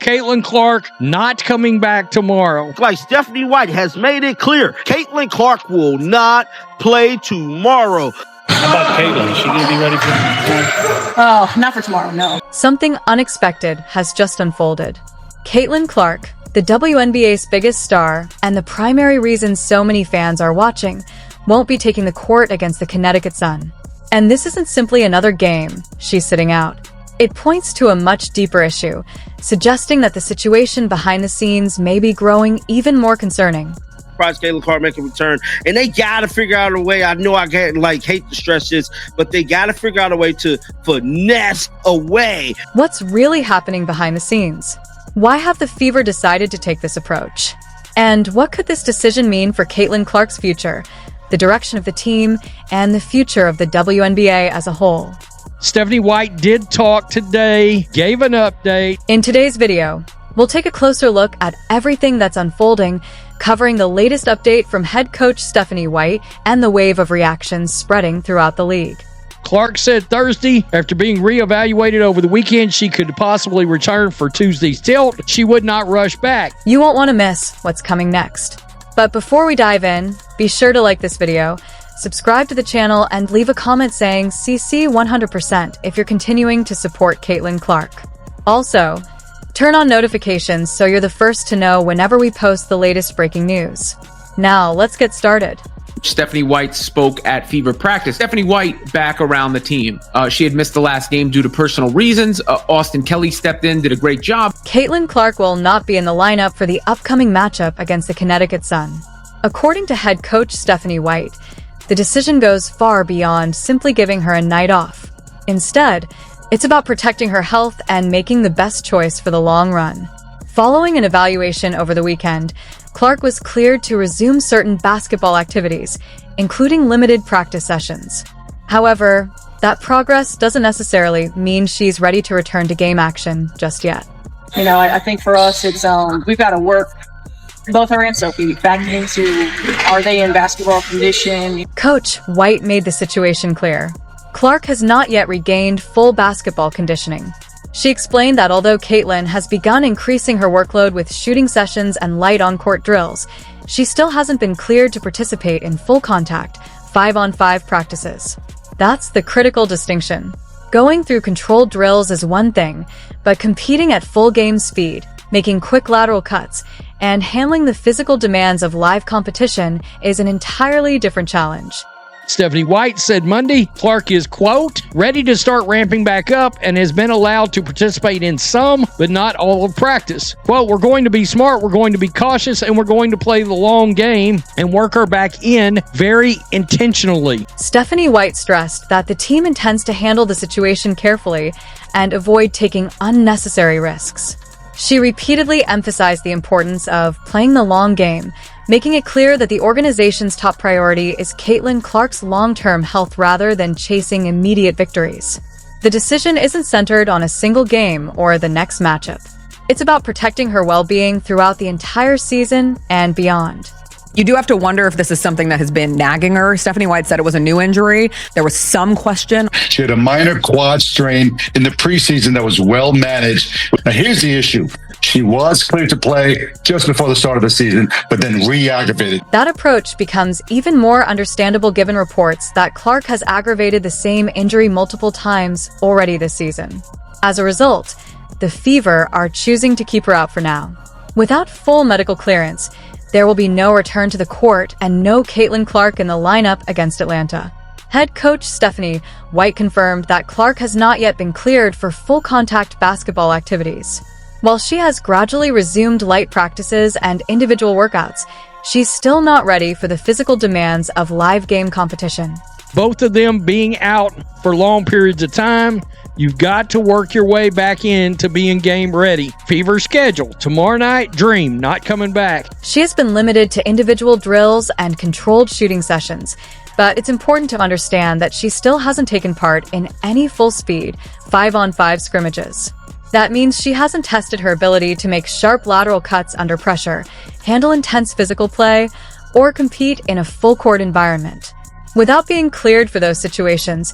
Caitlin Clark not coming back tomorrow. Like Stephanie White has made it clear, Caitlin Clark will not play tomorrow. How about Caitlin? Is she going to be ready for tomorrow? Oh, not for tomorrow, no. Something unexpected has just unfolded. Caitlin Clark, the WNBA's biggest star, and the primary reason so many fans are watching, won't be taking the court against the Connecticut Sun. And this isn't simply another game she's sitting out. It points to a much deeper issue, suggesting that the situation behind the scenes may be growing even more concerning. Caitlin Clark make a return, and they gotta figure out a way. I know I can't hate to stress this, but they gotta figure out a way to finesse a way. What's really happening behind the scenes? Why have the Fever decided to take this approach? And what could this decision mean for Caitlin Clark's future, the direction of the team, and the future of the WNBA as a whole? Stephanie White did talk today, gave an update. In today's video, we'll take a closer look at everything that's unfolding, covering the latest update from head coach Stephanie White and the wave of reactions spreading throughout the league. Clark said Thursday, after being reevaluated over the weekend, she could possibly return for Tuesday's tilt. She would not rush back. You won't want to miss what's coming next. But before we dive in, be sure to like this video, subscribe to the channel, and leave a comment saying CC 100% if you're continuing to support Caitlin Clark. Also, turn on notifications so you're the first to know whenever we post the latest breaking news. Now, let's get started. Stephanie White spoke at Fever practice. Stephanie White back around the team. She had missed the last game due to personal reasons. Austin Kelly stepped in, did a great job. Caitlin Clark will not be in the lineup for the upcoming matchup against the Connecticut Sun. According to head coach Stephanie White, the decision goes far beyond simply giving her a night off. Instead, it's about protecting her health and making the best choice for the long run. Following an evaluation over the weekend, Clark was cleared to resume certain basketball activities, including limited practice sessions. However, that progress doesn't necessarily mean she's ready to return to game action just yet. You know, I think for us, it's we've got to work, both her and Sophie, back into, are they in basketball condition? Coach White made the situation clear. Clark has not yet regained full basketball conditioning. She explained that although Caitlin has begun increasing her workload with shooting sessions and light on-court drills, she still hasn't been cleared to participate in full contact, 5-on-5 practices. That's the critical distinction. Going through controlled drills is one thing, but competing at full game speed, making quick lateral cuts, and handling the physical demands of live competition is an entirely different challenge. Stephanie White said Monday Clark is, quote, ready to start ramping back up and has been allowed to participate in some, but not all of practice. Quote, we're going to be smart, we're going to be cautious, and we're going to play the long game and work her back in very intentionally. Stephanie White stressed that the team intends to handle the situation carefully and avoid taking unnecessary risks. She repeatedly emphasized the importance of playing the long game, making it clear that the organization's top priority is Caitlin Clark's long-term health rather than chasing immediate victories. The decision isn't centered on a single game or the next matchup. It's about protecting her well-being throughout the entire season and beyond. You do have to wonder if this is something that has been nagging her. Stephanie White said it was a new injury. There was some question. She had a minor quad strain in the preseason that was well managed. Now, here's the issue. She was cleared to play just before the start of the season, but then re-aggravated. That approach becomes even more understandable given reports that Clark has aggravated the same injury multiple times already this season. As a result, the Fever are choosing to keep her out for now. Without full medical clearance, there will be no return to the court and no Caitlin Clark in the lineup against Atlanta. Head coach Stephanie White confirmed that Clark has not yet been cleared for full contact basketball activities. While she has gradually resumed light practices and individual workouts, she's still not ready for the physical demands of live game competition. Both of them being out for long periods of time, you've got to work your way back into being game ready. Fever schedule. Tomorrow night, Dream not coming back. She has been limited to individual drills and controlled shooting sessions, but it's important to understand that she still hasn't taken part in any full-speed 5-on-5 scrimmages. That means she hasn't tested her ability to make sharp lateral cuts under pressure, handle intense physical play, or compete in a full-court environment. Without being cleared for those situations,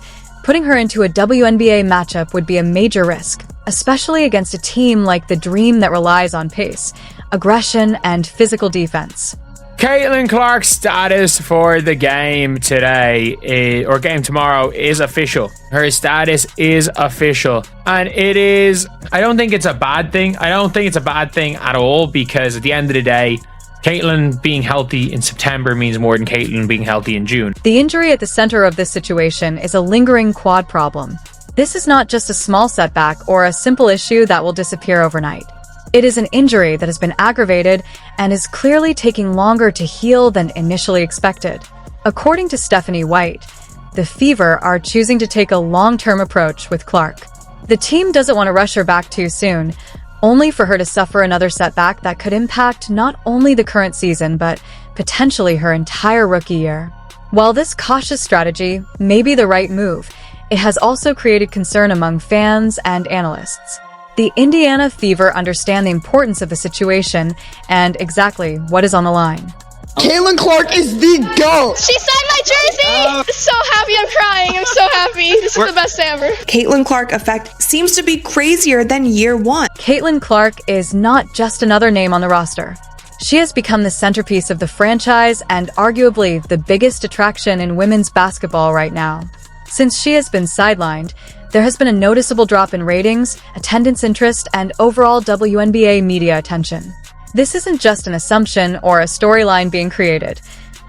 Putting her into a WNBA matchup would be a major risk, especially against a team like the Dream that relies on pace, aggression, and physical defense. Caitlin Clark's status for the game today, or game tomorrow, is official. Her status is official. And it is, I don't think it's a bad thing. I don't think it's a bad thing at all, because at the end of the day, Caitlin being healthy in September means more than Caitlin being healthy in June. The injury at the center of this situation is a lingering quad problem. This is not just a small setback or a simple issue that will disappear overnight. It is an injury that has been aggravated and is clearly taking longer to heal than initially expected. According to Stephanie White, the Fever are choosing to take a long-term approach with Clark. The team doesn't want to rush her back too soon, only for her to suffer another setback that could impact not only the current season, but potentially her entire rookie year. While this cautious strategy may be the right move, it has also created concern among fans and analysts. The Indiana Fever understand the importance of the situation and exactly what is on the line. Caitlin Clark is the GOAT! She signed my jersey! So happy, I'm crying. I'm so happy. This is the best day ever. Caitlin Clark effect seems to be crazier than year one. Caitlin Clark is not just another name on the roster. She has become the centerpiece of the franchise and arguably the biggest attraction in women's basketball right now. Since she has been sidelined, there has been a noticeable drop in ratings, attendance interest, and overall WNBA media attention. This isn't just an assumption or a storyline being created.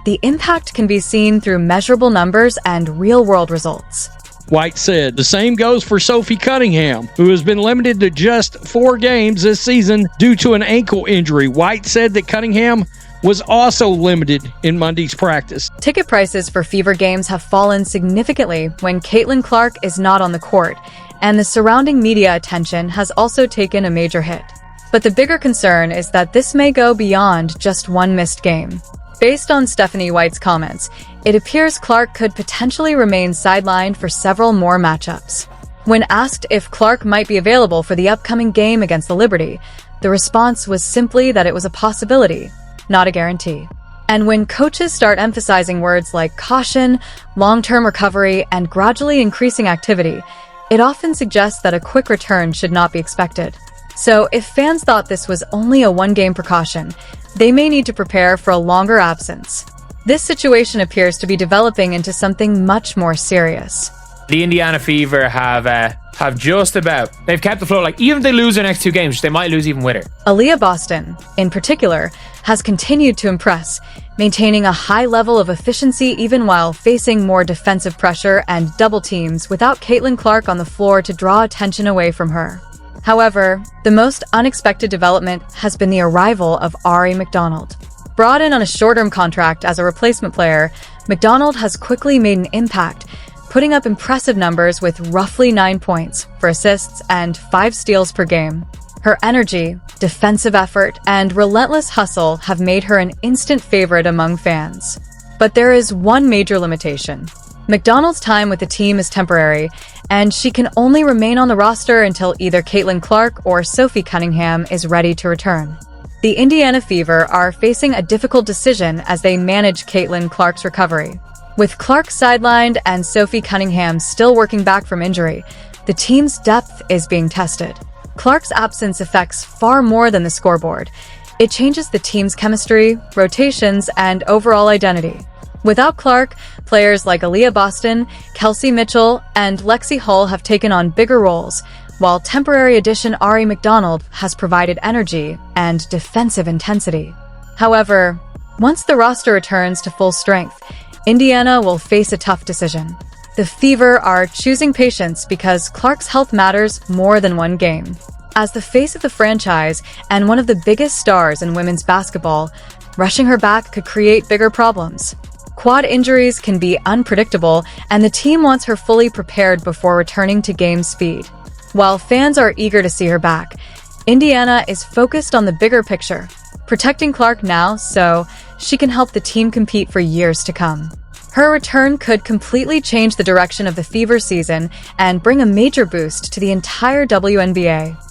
The impact can be seen through measurable numbers and real-world results. White said the same goes for Sophie Cunningham, who has been limited to just 4 games this season due to an ankle injury. White said that Cunningham was also limited in Monday's practice. Ticket prices for Fever games have fallen significantly when Caitlin Clark is not on the court, and the surrounding media attention has also taken a major hit. But the bigger concern is that this may go beyond just one missed game. Based on Stephanie White's comments, it appears Clark could potentially remain sidelined for several more matchups. When asked if Clark might be available for the upcoming game against the Liberty, the response was simply that it was a possibility, not a guarantee. And when coaches start emphasizing words like caution, long-term recovery, and gradually increasing activity, it often suggests that a quick return should not be expected. So if fans thought this was only a one-game precaution, they may need to prepare for a longer absence. This situation appears to be developing into something much more serious. The Indiana Fever have just about, they've kept the flow. Like, even if they lose their next 2 games, they might lose even with her. Aaliyah Boston, in particular, has continued to impress, maintaining a high level of efficiency even while facing more defensive pressure and double teams without Caitlin Clark on the floor to draw attention away from her. However, the most unexpected development has been the arrival of Ari McDonald. Brought in on a short-term contract as a replacement player, McDonald has quickly made an impact, putting up impressive numbers with roughly 9 points, 4 assists, and 5 steals per game. Her energy, defensive effort, and relentless hustle have made her an instant favorite among fans. But there is one major limitation. McDonald's time with the team is temporary, and she can only remain on the roster until either Caitlin Clark or Sophie Cunningham is ready to return. The Indiana Fever are facing a difficult decision as they manage Caitlin Clark's recovery. With Clark sidelined and Sophie Cunningham still working back from injury, the team's depth is being tested. Clark's absence affects far more than the scoreboard. It changes the team's chemistry, rotations, and overall identity. Without Clark, players like Aaliyah Boston, Kelsey Mitchell, and Lexi Hull have taken on bigger roles, while temporary addition Ari McDonald has provided energy and defensive intensity. However, once the roster returns to full strength, Indiana will face a tough decision. The Fever are choosing patience because Clark's health matters more than one game. As the face of the franchise and one of the biggest stars in women's basketball, rushing her back could create bigger problems. Quad injuries can be unpredictable, and the team wants her fully prepared before returning to game speed. While fans are eager to see her back, Indiana is focused on the bigger picture, protecting Clark now so she can help the team compete for years to come. Her return could completely change the direction of the Fever season and bring a major boost to the entire WNBA.